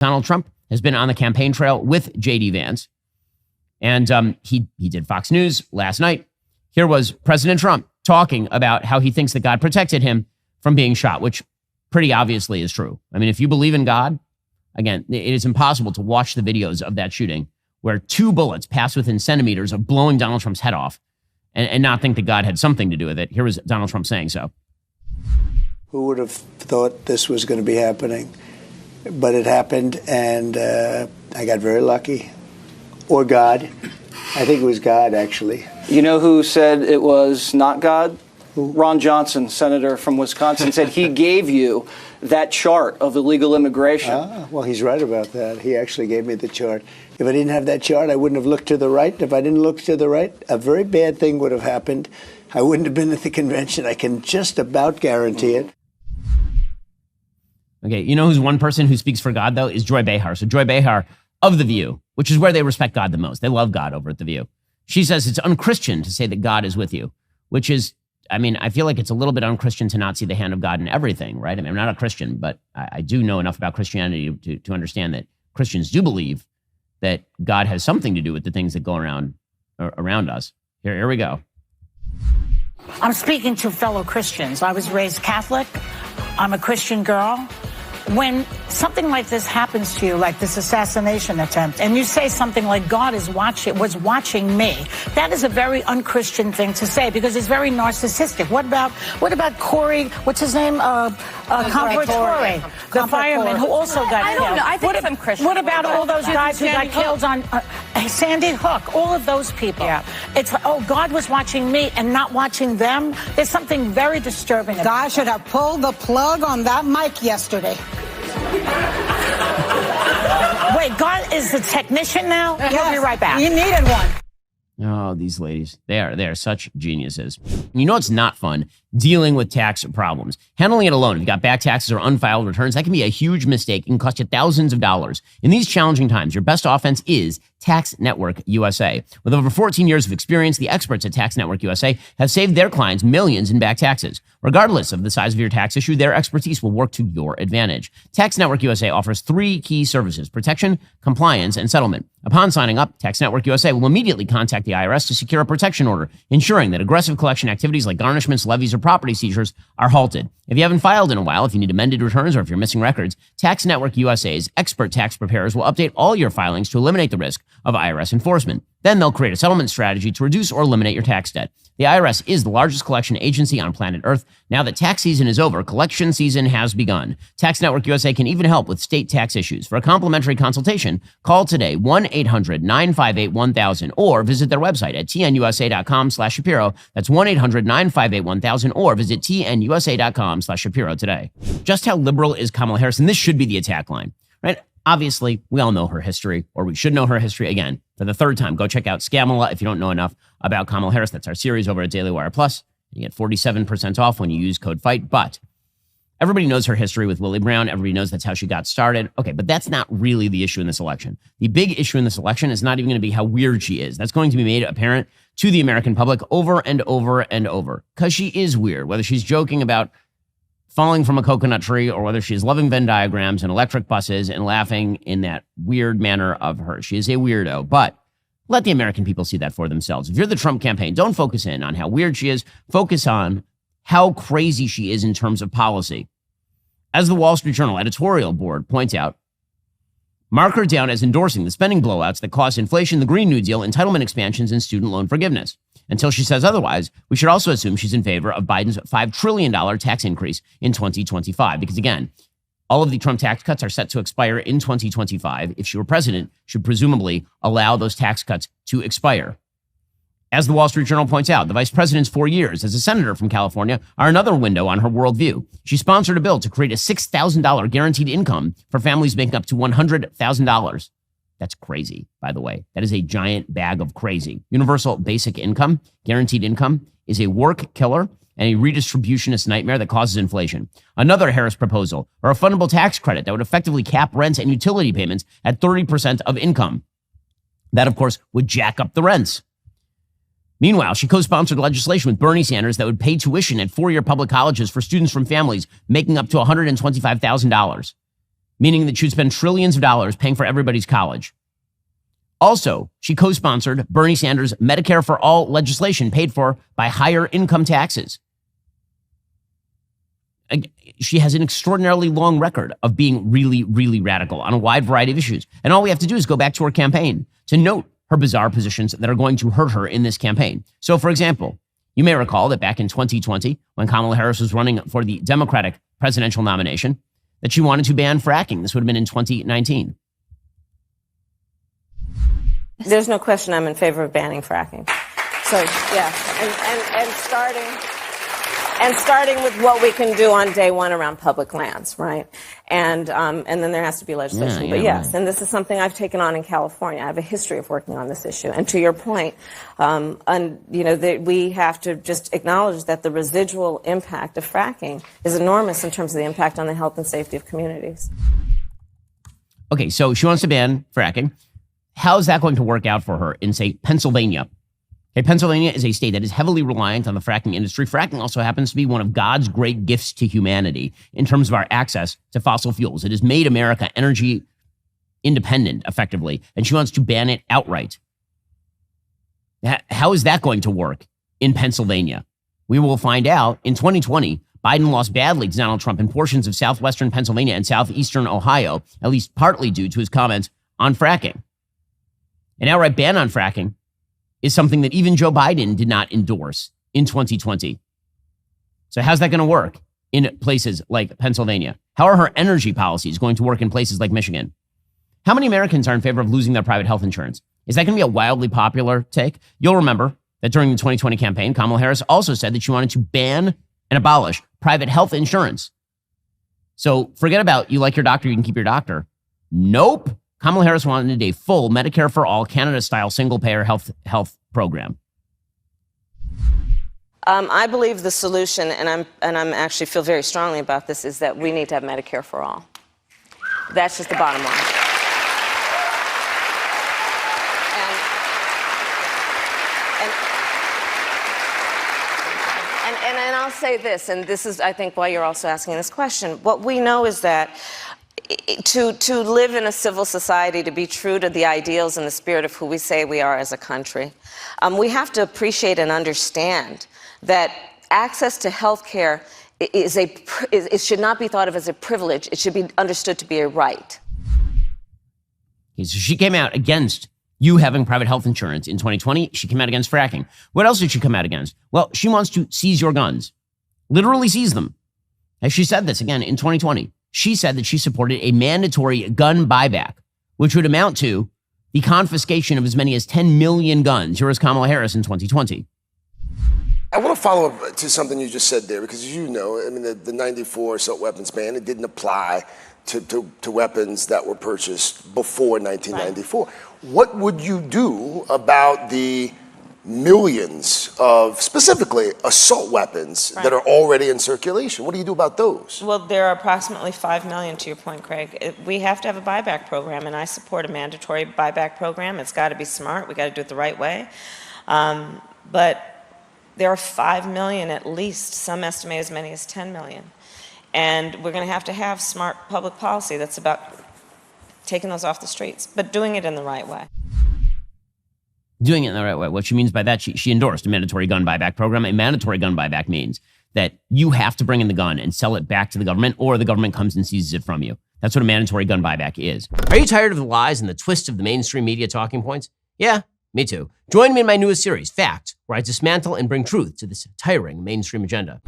Donald Trump has been on the campaign trail with J.D. Vance. And he did Fox News last night. Here was President Trump talking about how he thinks that God protected him from being shot, which pretty obviously is true. I mean, if you believe in God, again, it is impossible to watch the videos of that shooting where 2 bullets passed within centimeters of blowing Donald Trump's head off and not think that God had something to do with it. Here was Donald Trump saying so. Who would have thought this was going to be happening? But it happened, and I got very lucky. Or God. I think it was God, actually. You know who said it was not God? Who? Ron Johnson, senator from Wisconsin, said he gave you that chart of illegal immigration. Well, he's right about that. He actually gave me the chart. If I didn't have that chart, I wouldn't have looked to the right. If I didn't look to the right, a very bad thing would have happened. I wouldn't have been at the convention. I can just about guarantee it. Okay, you know who's one person who speaks for God, though, is Joy Behar. So Joy Behar of The View, which is where they respect God the most. They love God over at The View. She says it's unchristian to say that God is with you, which is, I mean, I feel like it's a little bit unchristian to not see the hand of God in everything, right? I mean, I'm not a Christian, but I do know enough about Christianity to understand that Christians do believe that God has something to do with the things that go around us. Here we go. I'm speaking to fellow Christians. I was raised Catholic. I'm a Christian girl. When something like this happens to you, like this assassination attempt, and you say something like God was watching me, that is a very unchristian thing to say because it's very narcissistic. What about Corey? What's his name? Compratore, the fireman who also got killed. I don't know. I think some Christians. What about all those guys who got killed on Sandy Hook? All of those people. Yeah. It's God was watching me and not watching them. There's something very disturbing. God should have pulled the plug on that mic yesterday. Wait, God is the technician now? Yes. He'll be right back. You needed one. Oh, these ladies, they are such geniuses. You know, it's not fun dealing with tax problems. Handling it alone, if you've got back taxes or unfiled returns, that can be a huge mistake and cost you thousands of dollars. In these challenging times, your best offense is Tax Network USA. With over 14 years of experience, the experts at Tax Network USA have saved their clients millions in back taxes. Regardless of the size of your tax issue, their expertise will work to your advantage. Tax Network USA offers 3 key services: protection, compliance, and settlement. Upon signing up, Tax Network USA will immediately contact the IRS to secure a protection order, ensuring that aggressive collection activities like garnishments, levies, or property seizures are halted. If you haven't filed in a while, if you need amended returns, or if you're missing records, Tax Network USA's expert tax preparers will update all your filings to eliminate the risk of IRS enforcement. Then they'll create a settlement strategy to reduce or eliminate your tax debt. The IRS is the largest collection agency on planet Earth. Now that tax season is over, collection season has begun. Tax Network USA can even help with state tax issues. For a complimentary consultation, call today 1-800-958-1000 or visit their website at tnusa.com/Shapiro. That's 1-800-958-1000 or visit tnusa.com/Shapiro today. Just how liberal is Kamala Harris? And this should be the attack line, right? Obviously, we all know her history, or we should know her history. Again, for the 3rd time, go check out Kamala if you don't know enough about Kamala Harris. That's our series over at Daily Wire Plus. You get 47% off when you use code FIGHT. But everybody knows her history with Willie Brown. Everybody knows that's how she got started. Okay, but that's not really the issue in this election. The big issue in this election is not even going to be how weird she is. That's going to be made apparent to the American public over and over and over, because she is weird, whether she's joking about falling from a coconut tree or whether she's loving Venn diagrams and electric buses and laughing in that weird manner of hers. She is a weirdo, but let the American people see that for themselves. If you're the Trump campaign, don't focus in on how weird she is. Focus on how crazy she is in terms of policy. As the Wall Street Journal editorial board points out, mark her down as endorsing the spending blowouts that caused inflation, the Green New Deal, entitlement expansions, and student loan forgiveness. Until she says otherwise, we should also assume she's in favor of Biden's $5 trillion tax increase in 2025. Because again, all of the Trump tax cuts are set to expire in 2025. If she were president, she'd presumably allow those tax cuts to expire. As the Wall Street Journal points out, the vice president's 4 years as a senator from California are another window on her worldview. She sponsored a bill to create a $6,000 guaranteed income for families making up to $100,000. That's crazy, by the way. That is a giant bag of crazy. Universal basic income, guaranteed income, is a work killer and a redistributionist nightmare that causes inflation. Another Harris proposal, or a fundable tax credit that would effectively cap rents and utility payments at 30% of income. That, of course, would jack up the rents. Meanwhile, she co-sponsored legislation with Bernie Sanders that would pay tuition at 4-year public colleges for students from families making up to $125,000. meaning that she would spend trillions of dollars paying for everybody's college. Also, she co-sponsored Bernie Sanders' Medicare for All legislation paid for by higher income taxes. She has an extraordinarily long record of being really, really radical on a wide variety of issues. And all we have to do is go back to her campaign to note her bizarre positions that are going to hurt her in this campaign. So, for example, you may recall that back in 2020, when Kamala Harris was running for the Democratic presidential nomination, that she wanted to ban fracking. This would have been in 2019. There's no question I'm in favor of banning fracking. So, yeah, and starting with what we can do on day one around public lands, right? And then there has to be legislation. But yes, and this is something I've taken on in California. I have a history of working on this issue. And to your point, we have to just acknowledge that the residual impact of fracking is enormous in terms of the impact on the health and safety of communities. Okay, so she wants to ban fracking. How is that going to work out for her in, say, Pennsylvania? Okay, Pennsylvania is a state that is heavily reliant on the fracking industry. Fracking also happens to be one of God's great gifts to humanity in terms of our access to fossil fuels. It has made America energy independent, effectively, and she wants to ban it outright. How is that going to work in Pennsylvania? We will find out. In 2020, Biden lost badly to Donald Trump in portions of southwestern Pennsylvania and southeastern Ohio, at least partly due to his comments on fracking. An outright ban on fracking is something that even Joe Biden did not endorse in 2020. So how's that going to work in places like Pennsylvania? How are her energy policies going to work in places like Michigan? How many Americans are in favor of losing their private health insurance? Is that going to be a wildly popular take? You'll remember that during the 2020 campaign, Kamala Harris also said that she wanted to ban and abolish private health insurance. So forget about you like your doctor, you can keep your doctor. Nope. Kamala Harris wanted a full Medicare for All, Canada-style single-payer health program. I believe the solution, and I'm actually feel very strongly about this, is that we need to have Medicare for all. That's just the bottom line. And I'll say this, and this is, I think, why you're also asking this question. What we know is that to live in a civil society, to be true to the ideals and the spirit of who we say we are as a country, we have to appreciate and understand that access to health care it should not be thought of as a privilege. It should be understood to be a right. Okay, so she came out against you having private health insurance in 2020. She came out against fracking. What else did she come out against? Well, she wants to seize your guns, literally seize them. As she said this again in 2020. She said that she supported a mandatory gun buyback, which would amount to the confiscation of as many as 10 million guns. Here is Kamala Harris in 2020. I want to follow up to something you just said there, because as you know, I mean, the 94 assault weapons ban, it didn't apply to weapons that were purchased before 1994. Right. What would you do about the millions of specifically assault weapons that are already in circulation? What do you do about those? Well, there are approximately 5 million, to your point, Craig. We have to have a buyback program, and I support a mandatory buyback program. It's got to be smart. We got to do it the right way. But there are 5 million at least. Some estimate as many as 10 million. And we're going to have smart public policy that's about taking those off the streets, but doing it in the right way. Doing it in the right way. What she means by that, she endorsed a mandatory gun buyback program. A mandatory gun buyback means that you have to bring in the gun and sell it back to the government, or the government comes and seizes it from you. That's what a mandatory gun buyback is. Are you tired of the lies and the twists of the mainstream media talking points? Yeah, me too. Join me in my newest series, Fact, where I dismantle and bring truth to this tiring mainstream agenda.